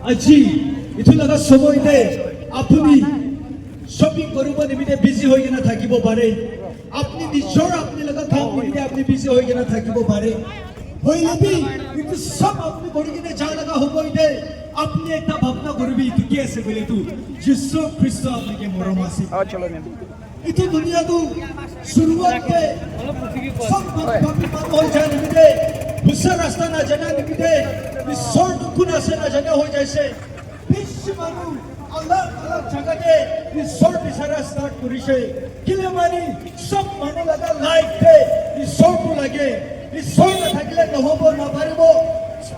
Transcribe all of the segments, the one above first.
আজি ইটো লগা সময়তে আপুনি শপিং কৰিব নিমিতে বিজি হৈ কিনে থাকিব পাৰে আপুনি নিজৰ আপুনি লগা কাম নিমিতে আপুনি বিজি হৈ কিনে থাকিব পাৰে হইলেবি ইটো সব আপনি কৰি কিনে যা লগা হ'ব ইতে আপনি একটা ভাবনা করবি ইটো কি আছে বলে তো যিশু খ্রিস্ট আপনাকে মরম আছে ইটো দুনিয়া তো শুরুয়াতে সব মানুষ হয়ে যায় নিমিতে বুঝা রাস্তা না জানা নিমিতে ঈশ্বর কোন আছে না জানা হয়ে যাইছে বিশ্ব মানুষ আল্লাহ আল্লাহ জায়গাতে ঈশ্বর বিচারা স্টার্ট করিছে কিলে মানে সব মানুষ লাগা লাইফে ঈশ্বর কো লাগে ঈশ্বর না থাকলে নহব না পারিব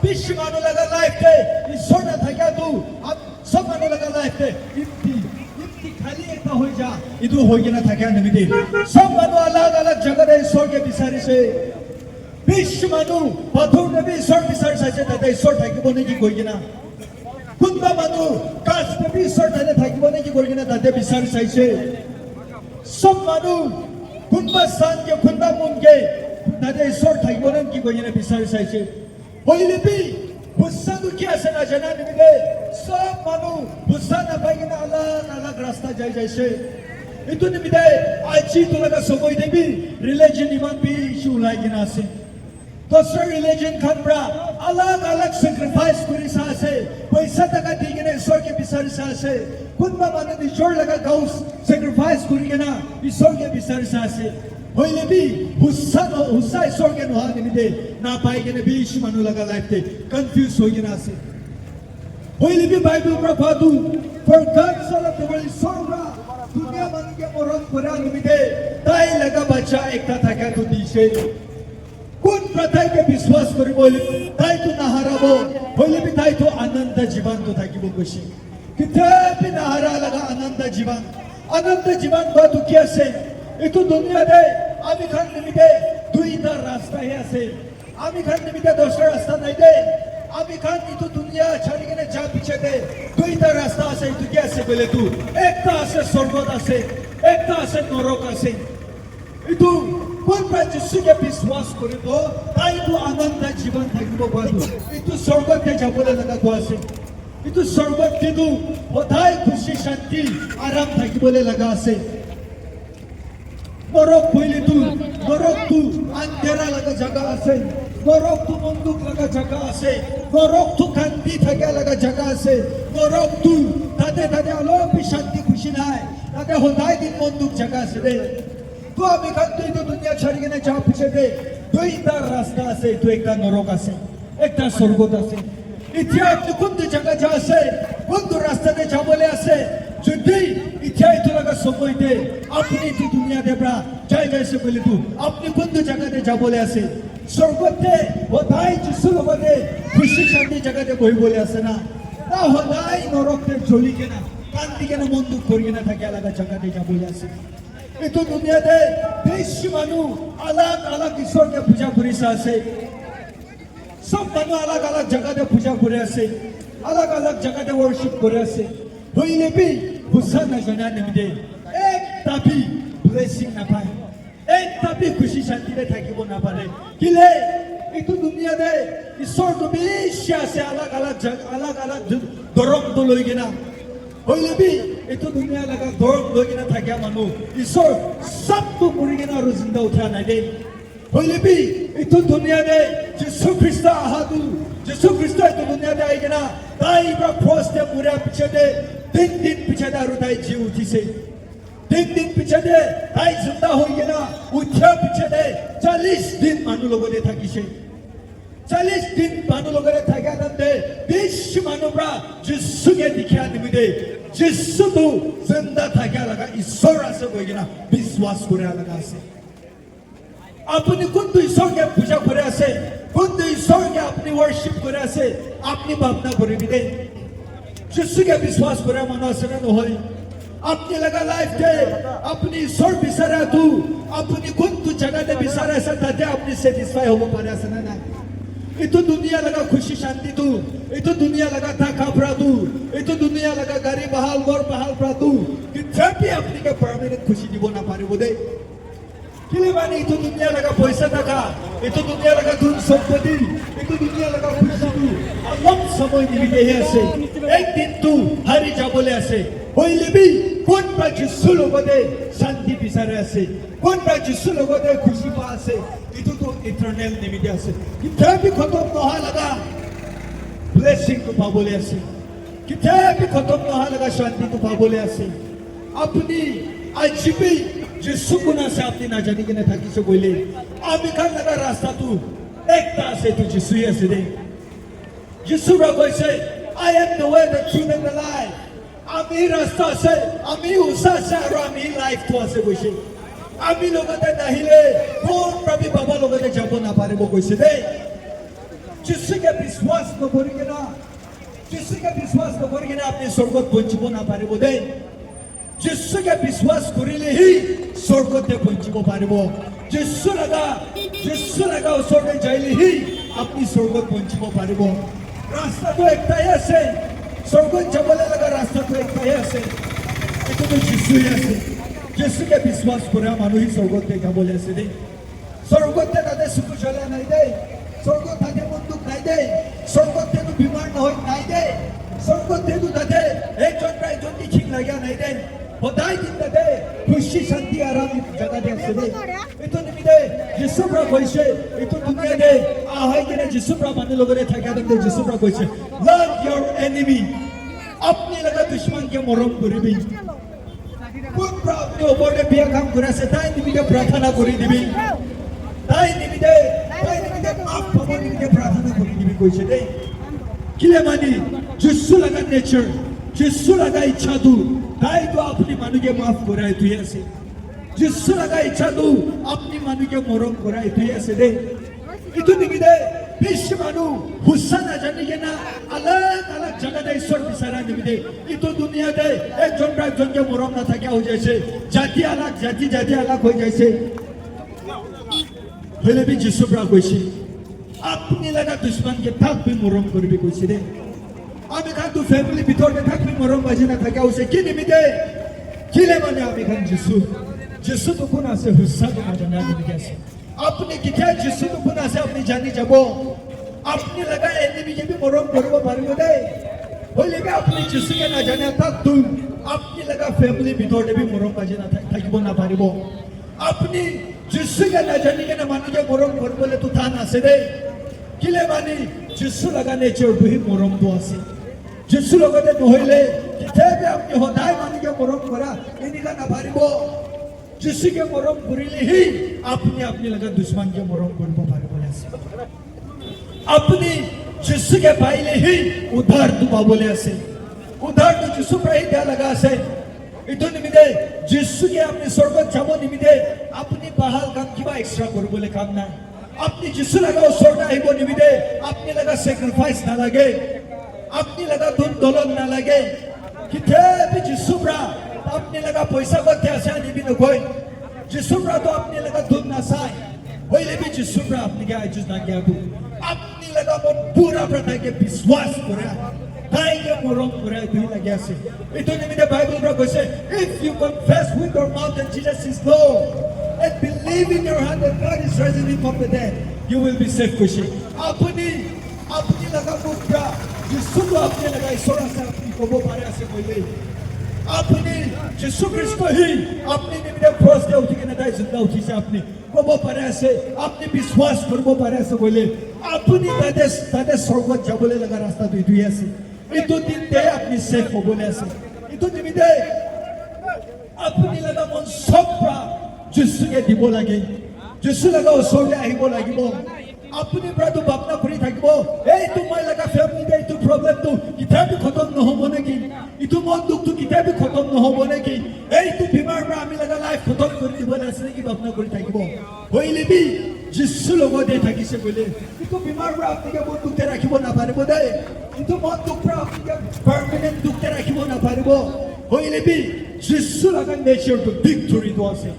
বিশ্ব মানুষ লাগা লাইফে ঈশ্বর না থাকা তো সব মানুষ লাগা লাইফে ইতি খালি একটা হয়ে যা ইদু হয়ে কিনা থাকে নিমিতে সব মানুষ আলাদা আলাদা জায়গাতে ঈশ্বরকে বিচারিছে বিশ্ব মানুষ পাথর নবী ঈশ্বর বিচাৰিছে তাতে ঈশ্বর থাকিব নেকি কই কিনা কোনবা মানুষ কাজ নবী ঈশ্বর তাতে থাকিব নেকি কই কিনা তাতে বিচাৰি চাইছে সব মানুষ কোনবা স্থানকে কোনবা মনকে তাতে ঈশ্বৰ থাকিব নেকি কই কিনা বিচাৰি চাইছে হইলেবি বুঝাটো কি আছে না জানা নিমিতে সব মানুষ বুঝা নাপাই কিনা আলাদা আলাদা রাস্তা যাইছে ইটো নিমিতে আজি তোলাগা সময় দেবি রিলিজন ইমান বেশি ওলাই কিনা আছে দোসরা রিলিজন খানরা আলাদা আলাদা স্যাক্রিফাইস করিছা আছে পয়সা টাকা দি কিনে ঈশ্বরকে বিচাৰিছা আছে কোনবা মানুহ নিজৰ লগা গাউস স্যাক্ৰিফাইস কৰি কিনা ঈশ্বৰকে বিচাৰিছা আছে হইলেবি হুসা ঈশ্বরকে নোহা নিমিতে না পাই কিনে বেশি মানুষ লগা লাইফতে কনফিউজ হৈ কিনা আছে হইলেবি বাইবেল পৰা পাদু for God so love the world so much দুনিয়া মানুষকে মরণ করা নিমিতে তাই লগা বাচ্চা একটা থাকা তো দিছে কোন প্রথাকে বিশ্বাস করিব তাই তো না হারাব হইলেবি তাই তো আনন্দ জীবন তো থাকিব কইছে কিতাবি না হারা লগা আনন্দ জীবন তো কি আছে এতো দুনিয়াতে আমি খান নিমিতে দুইটা রাস্তা আছে আমি খান নিমিতে দশটা রাস্তা নাই দে আমি খান ইতো দুনিয়া ছাড়ি কিনে যা পিছে দে দুইটা রাস্তা আছে ইতো কি আছে বলে তু একটা আছে স্বর্গত আছে একটা আছে নরক আছে ইতো কোন যিশুকে বিশ্বাস করিব তাই তো আনন্দ জীবন থাকিব পারব ইতো স্বর্গতে যাবলৈ লগা আছে ইতো স্বর্গত কিন্তু সদায় খুশি শান্তি আরাম থাকিবলৈ লগা আছে নরক বইলে নরক আন্ধেরা লাগা জায়গা আছে নরক বন্দুক লাগা জায়গা আছে নরক কান্দি থাকা লাগা জায়গা আছে নরক তাতে অলপ শান্তি খুশি নাই তাতে সদায় দিন বন্দুক জায়গা আছে রে তো আমি কান্দি তো দুনিয়া ছাড়ি কিনে যা পিছে দে দুইটা রাস্তা আছে তো একটা নরক আছে একটা স্বর্গত আছে এতিয়া আপনি কোনটো জায়গা যা আছে কোনটো রাস্তাতে যাবলে আছে যদি ইচ্ছা ইটো লগা সময়তে আপনি এই দুনিয়া দেবরা যাই যাইছে বলে তো আপনি কোনটো জায়গাতে যাবলে আছে স্বর্গতে সদায় যিশুর লগতে খুশি শান্তি জায়গাতে বহিবলে আছে না তা সদায় নরকতে জ্বলি কেনা কান্দি কেনা মন দুঃখ করি কেনা থাকে আলাদা জায়গাতে যাবলে আছে এইটো দুনিয়াতে বেশি মানুষ আলাদা আলাদা ঈশ্বরকে পূজা করিছে আছে সব মানুষ আলাদা আলাদা জায়গাতে পূজা করে আছে আলাদা আলাদা জায়গাতে ওয়ার্শিপ করে আছে হইলেবি বুঝা না জানা নিমিতে একটা বি ব্লেসিং না পায় একটা বি খুশি শান্তিতে থাকিব না পারে কিলে এইটো দুনিয়াতে ঈশ্বর তো বেশি আছে আলাদা আলাদা ধরম তো লৈ কিনা হইলেবি এইটো দুনিয়া লগা ধরম লৈ কিনা থাকা মানুষ ঈশ্বর সবটো কৰি কিনা আৰু জিন্দা উঠা নাই দে হইলেবি এইটো দুনিয়াতে যিশু খ্ৰিস্ট আহাদু যিশু খ্ৰিস্ট এইটো দুনিয়াতে আহি কিনা তাই পৰা ক্ৰছতে পুৰা পিছতে 3 দিন পিছতে আৰু তাই জি উঠিছে 3 দিন পিছতে তাই জিন্দা হৈ কিনা উঠা পিছতে 40 দিন মানুহ লগতে থাকিছে 40 দিন মানুহ লগতে থাকা তাতে 20 মানুহৰা যিশুকে দেখিয়া নিমিতে যিশুটো জিন্দা থাকা লগা ঈশ্বৰ আছে কৈ কিনা বিশ্বাস কৰা লগা আছে আপনি কোনটো ঈশ্বরকে পূজা করে আছে কোনটো ঈশ্বরকে আপনি ওয়ার্শিপ করে আছে আপনি ভাবনা করে দিলে যিশুকে বিশ্বাস করে মানুষ আছে না নহয় আপনি লাগা লাইফে আপনি ঈশ্বর বিচারা তো আপনি কোনটো জায়গাতে বিচারা আছে তাতে আপনি স্যাটিসফাই হব পারে আছে না না ইটো দুনিয়া লাগা খুশি শান্তি তো ইটো দুনিয়া লাগা থাকা প্রা তো ইটো দুনিয়া লাগা গাড়ি বহাল ঘর বহাল প্রা তো কিতাবি আপনি কে পার্মানেন্ট খুশি দিব না পারিব দে কিলে মানে ইটো দুনিয়া লাগা পয়সা টাকা ইটো দুনিয়া লাগা ধন সম্পত্তি ইটো দুনিয়া লাগা খুশি কম সময় নিমিত্তেহে আছে এই দিনটো হাৰি যাবলৈ আছে হইলে বি কোনবা যিশুৰ লগতে শান্তি বিচাৰে আছে কোনবা যিশুৰ লগতে খুশি পা আছে ইটোতো ইটাৰনেল নিমিত্তে আছে কিতাবি খতম নোহোৱা লগা ব্লেছিংটো পাবলৈ আছে কিতাবি খতম নোহোৱা লগা শান্তিটো পাবলৈ আছে আপুনি আজি বি যিশু কোন আছে আপুনি নাজানি কিনে থাকিছে বলে আমি খান লগা ৰাস্তাটো একটা আছে তো যিশুই আছে দে যিশু কৈছে I am the way, the truth and the life. আমি রাস্তা আছে আমি উষা আছে আৰু আমি লাইফটো আছে কৈছে আমি লগতে নাহিলে কোন প্ৰভু বাবা লগতে যাব নাপাৰিব কৈছে দেই যিশুকে বিশ্বাস নকৰি কিনা যিশুকে বিশ্বাস নকৰি কিনা আপুনি স্বৰ্গত পਹੁঁচিব নাপাৰিব দেই যিশুকে বিশ্বাস কৰিলেহি স্বৰ্গতে পਹੁঁচিব পাৰিব যিশু লগা ওচৰলৈ যাইলেহি আপুনি স্বৰ্গত পਹੁঁচিব পাৰিব ৰাস্তাটো একটাই আছে স্বৰ্গত যাবলৈ লগা ৰাস্তাটো একটাই আছে এইটো যিশুই আছে যিশুকে বিশ্বাস কৰা মানুহে স্বৰ্গতে যাবলৈ আছে দেই স্বৰ্গতে তাতে চকু জ্বলা নাই দেই স্বৰ্গত তাতে বন্দুক নাই দেই স্বৰ্গতেতো বেমাৰ নহয় নাই দেই স্বৰ্গতেতো তাতে একজন বা এজনী ঠিক লগা নাই দেই সদায় দিন তাতে খুশি শান্তি আৰাম জেগাতে আছে দেই এইটো নিমিত্তে যিশু প্ৰভু কৈছে এইটো দুনিয়াতে আহাই কিনে যিশু প্ৰভু মানুহ লগতে থকা দেখোঁ যিশু প্ৰভু কৈছে লাভ ইয়ৰ এনিমি আপুনি লগা দুশ্মনকে মৰম কৰিবি কোন আপুনি ওপৰতে বিয়া কাম কৰি আছে তাই নিমিত্তে প্ৰাৰ্থনা কৰি দিবি তাই নিমিত্তে মাফ পাব নিমিত্তে প্ৰাৰ্থনা কৰি দিবি কৈছে দেই কিলে মানি যিশু লগা নেচাৰ যিশু লগা ইচ্ছাটো তাইতো আপুনি মানুহকে মাফ কৰাই থৈ আছে যিশু লগা ইচ্ছাটো আপুনি মানুহকে মৰম কৰাই থৈ আছে দেই এইটো নিমিত্তে বেশ মানুহ হুচা নাজানি কিনা আলাগ আলাগ জাগাতে ঈশ্বৰ বিচাৰা নিমিত্তে এইটো দুনিয়াতে একজন বা একজনকে মৰম নাথাকা হৈ যাইছে জাতি আলাগ জাতি আলাগ হৈ যাইছে হলে বি যিশু প্ৰভু কৈছে আপুনি লগা দুশ্মনকে থাকবি মৰম কৰিবি কৈছে দেই আমি খান তো ফ্যামিলি ভিতৰতে থাকবি মৰম বাজি নাথাকা হৈছে কি নিমিত্তে কিলে মানে আমি খান যিশু তো কোন আছে হুচাটো নাজানে নিমিত্তে আছে আপনি কেতিয়া যিশুটো কোন আছে আপুনি জানি যাব আপনি লগা এনিমিকে বি মৰম কৰিব পাৰিব দেই হইলে আপুনি যিশুকে নাজানে তাক তুম আপনি লগা ফ্যামিলি ভিতৰতে বি মৰম বাজি থাকিব নাপাৰিব আপনি যিশুকে নাজানি কেনে মানুহকে মৰম কৰিবলৈ তো টান আছে দেই কিলে মানে যিশু লগা নেচাৰ বহি মৰমটো আছে যিশু লগতে নহলে কেতিয়াবা আপুনি সদায় মানুহকে মৰম কৰা এনেকা নাপাৰিব যিশুকে মৰম কৰিলেহি আপুনি লগা দুশ্মনকে মৰম কৰিব পাৰিব আছে আপুনি যিশুকে পাইলেহি উদ্ধাৰটো পাবলৈ আছে উদ্ধাৰটো যিশু প্ৰায় দিয়া লগা আছে এইটো নিমিত্তে যিশুকে আপুনি স্বৰ্গত যাব নিমিত্তে আপুনি ভাল কাম কিবা এক্সট্ৰা কৰিবলৈ কাম নাই আপনি যিশু লগা ওচৰতে আহিব নিমিত্তে আপুনি লগা চেক্ৰিফাইচ নালাগে আপনি লগা ধন দৌলত নালাগে কেতিয়াবা যিশু প্ৰায় আপনি লগা পইচা কত আছে আনিবি নকয় যিশু প্ৰায় আপনি লগা ধন নাচায় হইলে বি যিশু প্ৰায় আপনিকে আইজুজ নাগিয়াবো আপনি লগা মন পুৰা প্ৰায়কে বিশ্বাস কৰে তাইকে মৰম কৰে দুই লাগি আছে এইটো নিমিত্তে বাইবেল পৰা কৈছে if you confess with your mouth that Jesus is Lord and believe in your heart that God is raising him from the dead you will be saved কৈছে আপুনি লগা মুদ্ৰা যিশুটো আপুনি লগা ঈশ্বৰ আছে আপুনি ক'ব পাৰে আছে কইলে আপনি যিশু খ্ৰিস্ট হি আপনি নিমিত্তে ক্ৰসে উঠি কিনে তাই জিন্দা উঠিছে আপনি ক'ব পাৰে আছে আপনি বিশ্বাস কৰিব পাৰে আছে কইলে আপুনি তাতে স্বৰ্গত যাবলৈ লগা ৰাস্তাটো দুই আছে এইটো দিনতে আপনি সেফ হ'বলৈ আছে এইটো নিমিত্তে আপুনি লগা মন সব যিশুকে দিব লাগে যিশু লগা ওচৰলৈ আহিব লাগিব আপুনি প্ৰায়তো ভাবনা কৰি থাকিব এইটো মই লগা ফেমিলিতে এইটো প্ৰব্লেমটো কিতাপি খতম নহ'ব নেকি এইটো মন দুখটো কিতাপি খতম নহ'ব নেকি এইটো বেমাৰ পৰা আমি লগা লাইফ খতম কৰি দিবলৈ আছে নেকি ভাবনা কৰি থাকিব হইলে বি যিশু লগতে থাকিছে বোলে এইটো বেমাৰ পৰা আপুনি মন দুখতে ৰাখিব নাপাৰিব দেই এইটো মন দুখ পৰা আপুনি পাৰ্মানেণ্ট দুখতে ৰাখিব নাপাৰিব হইলে বি যিশু লগা নেচাৰটো ভিক্টৰীটো আছে